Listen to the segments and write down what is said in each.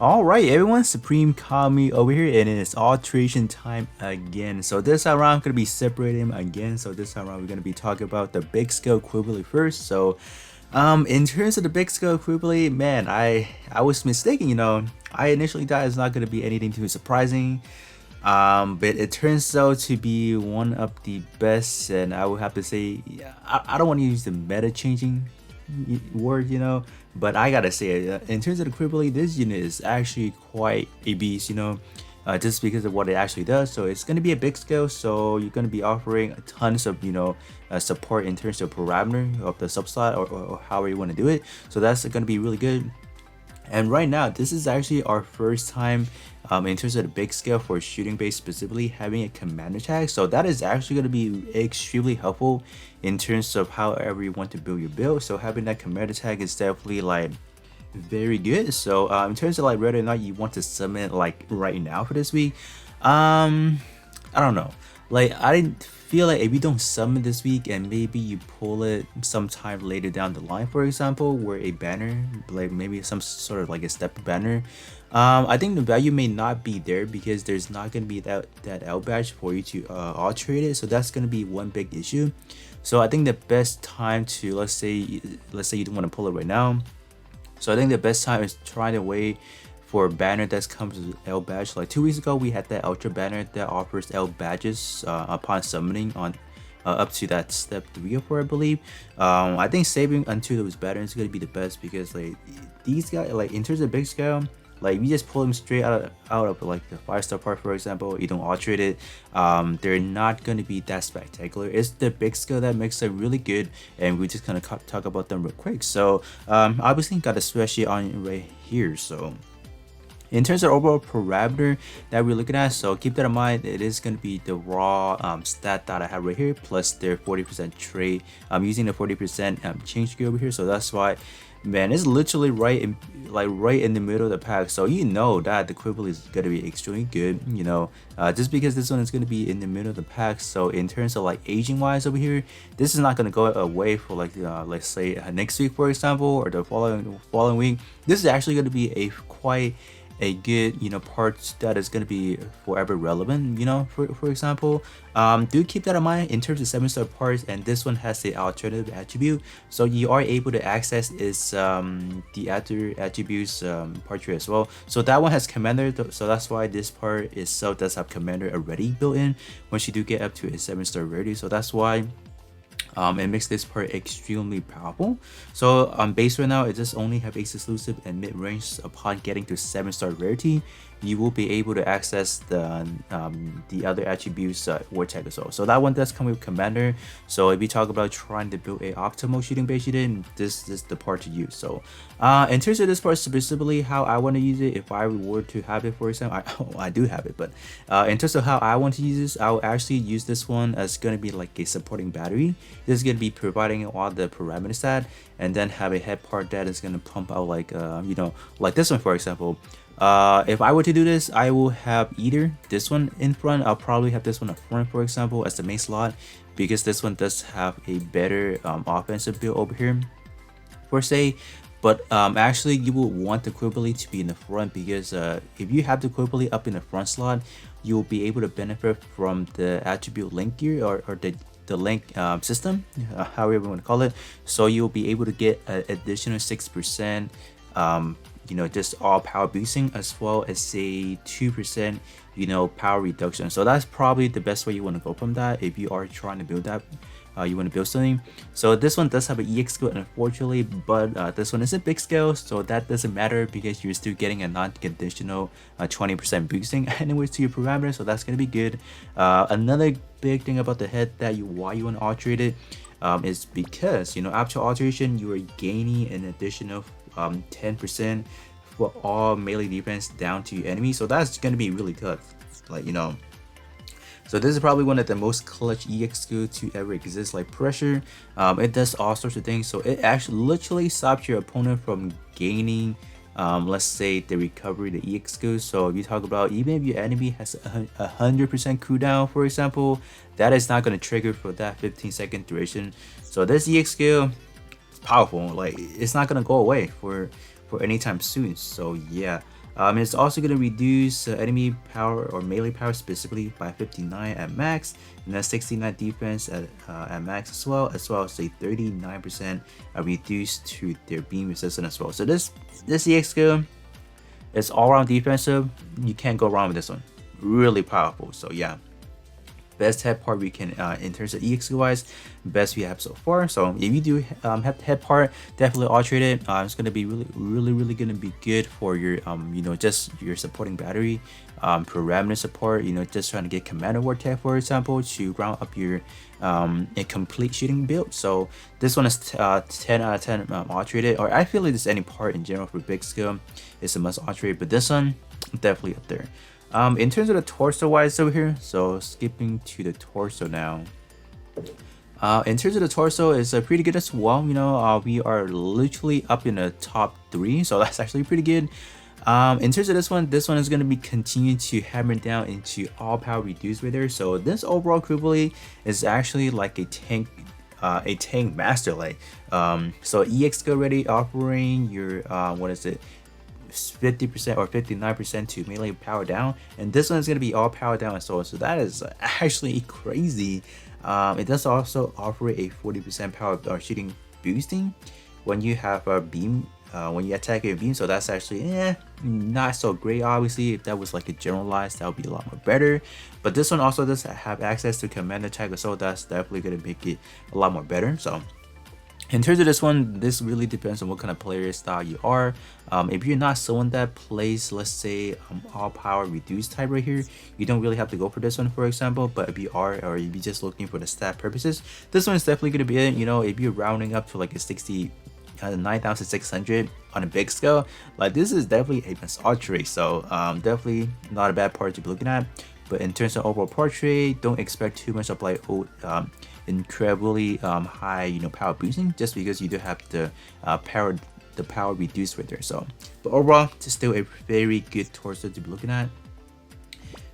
Alright everyone, Supreme Kami over here, and it's alteration time again. So this time around I'm gonna be separating them again. So this time around we're gonna be talking about the big scale Qubeley first. So in terms of the big scale Qubeley, man, I was mistaken, I initially thought it's not gonna be anything too surprising. But it turns out to be one of the best, and I would have to say, yeah, I don't want to use the meta changing word, but I gotta say, in terms of the Qubeley, this unit is actually quite a beast, just because of what it actually does. So it's gonna be a big scale, so you're gonna be offering tons of, support in terms of parameter of the subslot or however you want to do it. So that's gonna be really good. And right now, this is actually our first time in terms of the big scale for shooting base specifically having a commander tag. So that is actually going to be extremely helpful in terms of however you want to build your build. So having that commander tag is definitely like very good. So in terms of like whether or not you want to summon like right now for this week, I don't know. Like I didn't feel like if you don't summon this week and maybe you pull it sometime later down the line, for example, where a banner, like maybe some sort of like a step banner, I think the value may not be there because there's not gonna be that L badge for you to alterate it. So that's gonna be one big issue. So I think the best time to let's say you don't want to pull it right now. So I think the best time is trying to wait for a banner that comes with L badge. Like 2 weeks ago, we had that ultra banner that offers L badges upon summoning on up to that step 3 or 4, I believe. I think saving until those banners is gonna be the best because like these guys, like in terms of big scale, like you just pull them straight out of like the 5-star part, for example. You don't alterate it. They're not gonna be that spectacular. It's the big scale that makes them really good, and we're just gonna talk about them real quick. So obviously got a spreadsheet on right here. So in terms of overall parameter that we're looking at, so keep that in mind. It is going to be the raw stat that I have right here plus their 40% trade. I'm using the 40% change key over here, so that's why, man, it's literally right in the middle of the pack. So you know that the Quibble is going to be extremely good, just because this one is going to be in the middle of the pack. So in terms of like aging wise over here, this is not going to go away for like let's say next week, for example, or the following week. This is actually going to be a quite a good part that is going to be forever relevant, for example. Do keep that in mind in terms of 7-star parts, and this one has the alternative attribute, so you are able to access its the other attributes part tree as well. So that one has commander, so that's why this part itself does have commander already built in once you do get up to a 7-star rarity. So that's why it makes this part extremely powerful. So on base right now, it just only have ace exclusive and mid range. Upon getting to 7-star rarity, you will be able to access the other attributes war tag as well. So that one does come with commander. So if you talk about trying to build a optimal shooting base unit, this is the part to use. So in terms of this part specifically, how I want to use it, if I were to have it, for example, I do have it, but in terms of how I want to use this, I will actually use this one as going to be like a supporting battery. This is going to be providing all the parameter stat, and then have a head part that is going to pump out like like this one, for example. If I were to do this, I will have either this one in front. I'll probably have this one up front, for example, as the main slot, because this one does have a better offensive build over here per se. But actually you will want the Qubeley to be in the front, because if you have the Qubeley up in the front slot, you will be able to benefit from the attribute link gear, or the link system, however you want to call it. So you'll be able to get an additional 6% just all power boosting, as well as say 2% power reduction. So that's probably the best way you want to go from that if you are trying to build that. You want to build something. So this one does have an EX skill, unfortunately, but this one is a big scale, so that doesn't matter because you're still getting a non-conditional 20% boosting anyways to your parameter, so that's going to be good. Another big thing about the head why you want to alterate it is because after alteration you are gaining an additional 10% for all melee defense down to your enemy, so that's going to be really good, So this is probably one of the most clutch EX skills to ever exist, like pressure. It does all sorts of things, so it actually literally stops your opponent from gaining let's say the recovery, the EX skill. So if you talk about, even if your enemy has 100% cooldown, for example, that is not going to trigger for that 15-second duration. So this EX skill is powerful, like it's not going to go away for anytime soon. So yeah, It's also going to reduce enemy power or melee power specifically by 59 at max, and then 69 defense at max as well as a 39% reduced to their beam resistance as well. So this EX skill is all around defensive. You can't go wrong with this one. Really powerful. So yeah, best head part we can in terms of EX wise, best we have so far. So if you do have the head part, definitely alterate it. It's gonna be really gonna be good for your just your supporting battery, parameter support, just trying to get commander vortex, for example, to round up your a complete shooting build. So this one is 10 out of 10 alterated, or I feel like this any part in general for big skill is a must alterate, but this one definitely up there. In terms of the torso wise over here, so skipping to the torso now. In terms of the torso, is pretty good as well. We are literally up in the top 3, so that's actually pretty good. In terms of this one is going to be continuing to hammer down into all power reduced right there. So this overall Qubeley is actually like a tank master, like so EX skill already offering your what is it, 50% or 59% to melee power down, and this one is going to be all power down as well. So that is actually crazy. It does also offer a 40% power or shooting boosting when you have a beam, when you attack a beam. So that's actually not so great. Obviously, if that was like a generalized, that would be a lot more better. But this one also does have access to command attack, so that's definitely going to make it a lot more better. So in terms of this one, this really depends on what kind of player style you are. If you're not someone that plays, let's say, all power reduced type right here, you don't really have to go for this one, for example. But if you are, or if you're just looking for the stat purposes, this one is definitely going to be it. If you're rounding up to like a 9,600 on a big scale, like this is definitely a must alterate. So definitely not a bad part to be looking at. But in terms of overall portrait, don't expect too much of like incredibly high power boosting, just because you do have the power reduced right there. So but overall, it's still a very good torso to be looking at.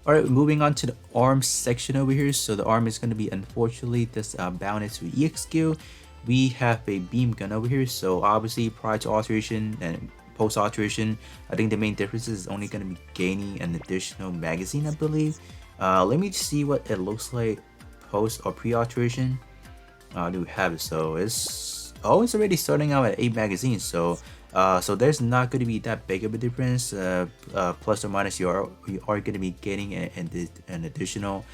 All right, moving on to the arm section over here. So the arm is going to be unfortunately this bounded to EX skill. We have a beam gun over here. So obviously prior to alteration and post alteration, I think the main difference is only going to be gaining an additional magazine, I believe. Let me see what it looks like post or pre alteration. Do we have it? So it's already starting out at 8 magazines. So there's not going to be that big of a difference. Plus or minus, you are going to be getting an additional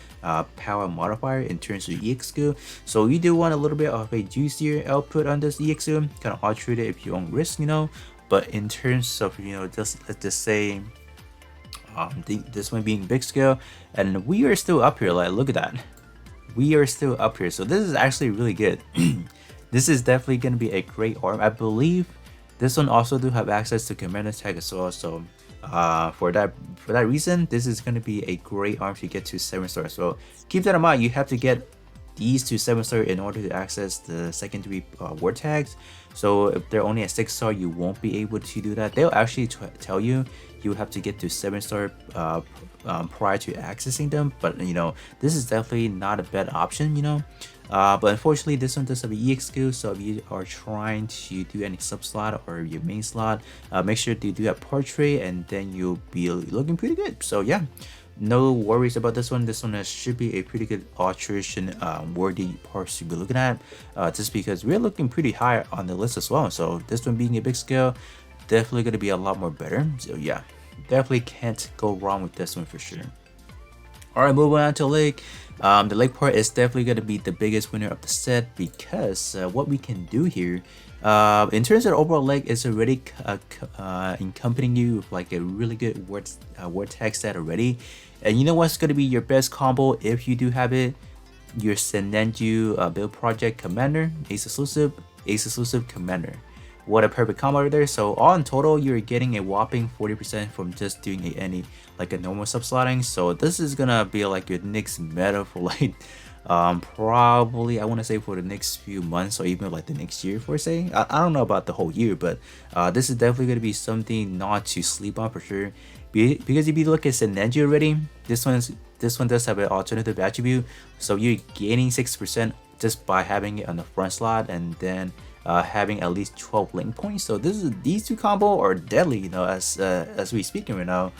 power modifier in terms of EX skill. So you do want a little bit of a juicier output on this EX skill, kind of alterate it if you own risk, But in terms of let's just say this one being big scale, and we are still up here. Like, look at that, we are still up here. So this is actually really good. This is definitely going to be a great arm. I believe this one also do have access to command attack as well. So for that reason, this is going to be a great arm to get to 7-star. So keep that in mind. You have to get these to 7-star in order to access the secondary war tags. So if they're only at 6-star, you won't be able to do that. They'll actually tell you have to get to 7-star prior to accessing them. But this is definitely not a bad option. But unfortunately, this one does have an EX skill. So if you are trying to do any sub slot or your main slot, make sure to do that portrait, and then you'll be looking pretty good. So yeah, no worries about this one. This one should be a pretty good alteration worthy part to be looking at, just because we're looking pretty high on the list as well. So this one being a big scale, definitely going to be a lot more better. So yeah, definitely can't go wrong with this one for sure. All right, moving on to leg. The leg part is definitely going to be the biggest winner of the set, because what we can do here, in terms of the overall leg, is already accompanying you with like a really good vortex set already. And you know what's going to be your best combo if you do have it? Your Senenju build project commander, ace exclusive commander. What a perfect combo right there. So all in total, you're getting a whopping 40% from just doing a normal sub slotting. So this is gonna be like your next meta for like probably, I want to say, for the next few months, or even like the next year, for say. I don't know about the whole year, but this is definitely going to be something not to sleep on for sure. Because if you look at Senenju already, this one does have an alternative attribute. So you're gaining 6% just by having it on the front slot, and then having at least 12 link points. So these two combo are deadly, you know, as we speaking right now.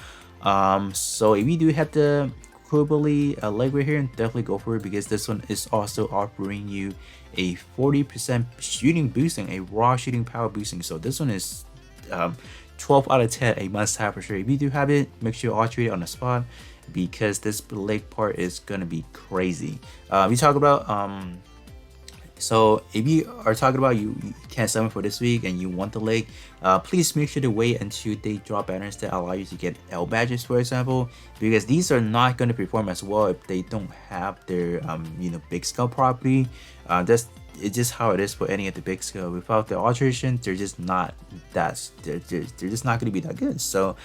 So if you do have the Qubeley leg right here, definitely go for it, because this one is also offering you a 40% shooting boosting, a raw shooting power boosting. So this one is 12 out of 10 a must have for sure. If you do have it, make sure you alterate it on the spot, because this leg part is gonna be crazy. We talk about so if you are talking about you can't summon for this week and you want the leg, please make sure to wait until they drop banners that allow you to get L badges, for example, because these are not going to perform as well if they don't have their you know, big scale property. It's just how it is for any of the big scale. Without the alteration, they're just not that they're just not going to be that good. So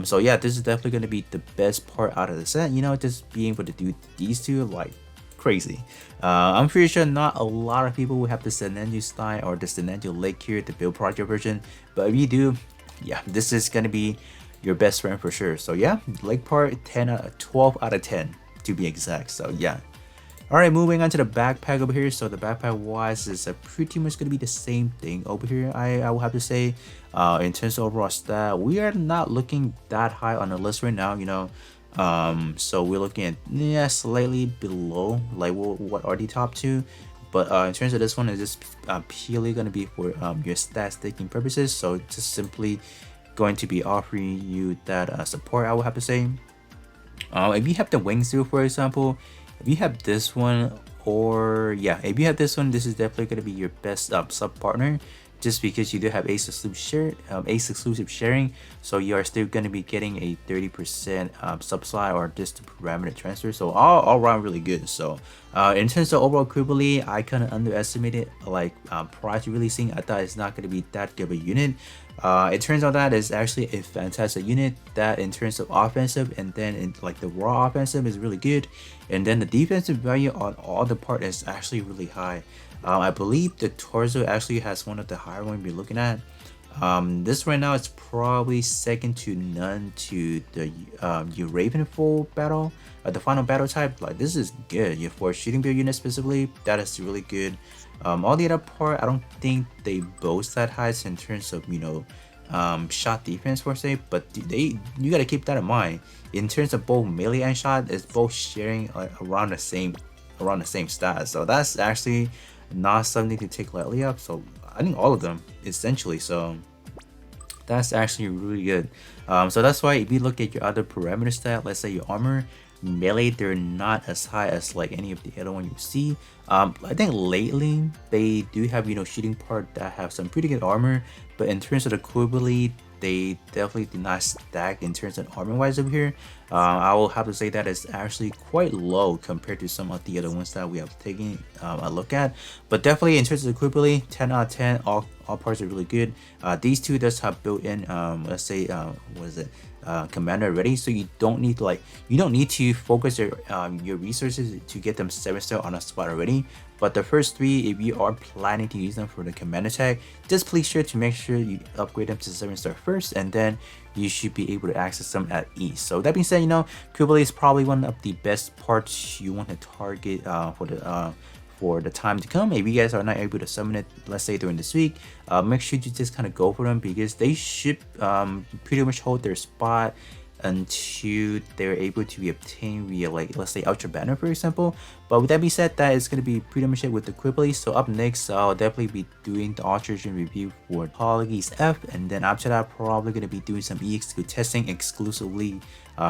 so yeah, this is definitely going to be the best part out of the set, you know, just being able to do these two, like, crazy. I'm pretty sure not a lot of people will have the Senenju style or the Senenju leg here, the build project version, but if you do, yeah, this is gonna be your best friend for sure. So yeah, leg part 12 out of 10 to be exact. So yeah. Alright, moving on to the backpack over here. So the backpack wise is pretty much going to be the same thing over here, I will have to say. In terms of overall stat, we are not looking that high on the list right now, you know. So we're looking at, yeah, slightly below like what are the top two, but in terms of this one, it's just purely going to be for your stat staking purposes. So it's just simply going to be offering you that support, I will have to say. If you have the wingsuit, for example, if you have this one, or yeah, if you have this one, this is definitely going to be your best sub partner, just because you do have ace exclusive sharing, so you are still going to be getting a 30% subslide or just parameter transfer. So all around really good. So in terms of overall Qubeley, I kind of underestimated, like prior to releasing, I thought it's not going to be that good of a unit. It turns out that is actually a fantastic unit, that in terms of offensive, and then in like the raw offensive is really good, and then the defensive value on all the part is actually really high. I believe the torso actually has one of the higher ones we're looking at. This right now is probably second to none to the Ravenfall battle, the final battle type. Like, this is good. For a shooting build unit specifically, that is really good. All the other part, I don't think they boast that high in terms of, you know, shot defense per se, but you gotta keep that in mind. In terms of both melee and shot, it's both sharing around the same stats. So that's actually not something to take lightly up. So I think all of them essentially, so that's actually really good. So that's why if you look at your other parameter stat, let's say your armor, melee, they're not as high as like any of the other one you see. I think lately they do have, you know, shooting part that have some pretty good armor, but in terms of the Qubeley, they definitely did not stack in terms of armor wise over here. I will have to say that it's actually quite low compared to some of the other ones that we have taken a look at. But definitely in terms of the Qubeley, 10 out of 10, all parts are really good. These two does have built-in, let's say, what is it? Commander already, so you don't need to focus your resources to get them 7-star on a spot already. But the first three, if you are planning to use them for the commander tag, just please sure to make sure you upgrade them to 7-star first, and then you should be able to access them at ease. So that being said, you know, Qubeley is probably one of the best parts you want to target for the time to come. If you guys are not able to summon it, let's say during this week, make sure you just kind of go for them, because they should pretty much hold their spot until they're able to be obtained via, like, let's say Ultra Banner, for example. But with that being said, that is going to be pretty much it with the Qubeley. So up next, I'll definitely be doing the alteration review for Polygees F, and then after that, probably going to be doing some EXQ testing exclusively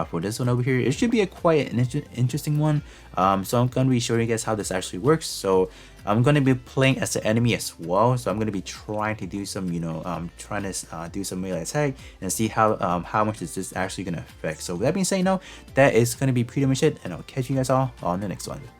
for this one over here. It should be a quite an interesting one. So I'm going to be showing you guys how this actually works. So I'm going to be playing as an enemy as well, so I'm going to be trying to do some, you know, trying to do some melee attack and see how much is this actually going to affect. So with that being said, you know, that is going to be pretty much it, and I'll catch you guys all on the next one.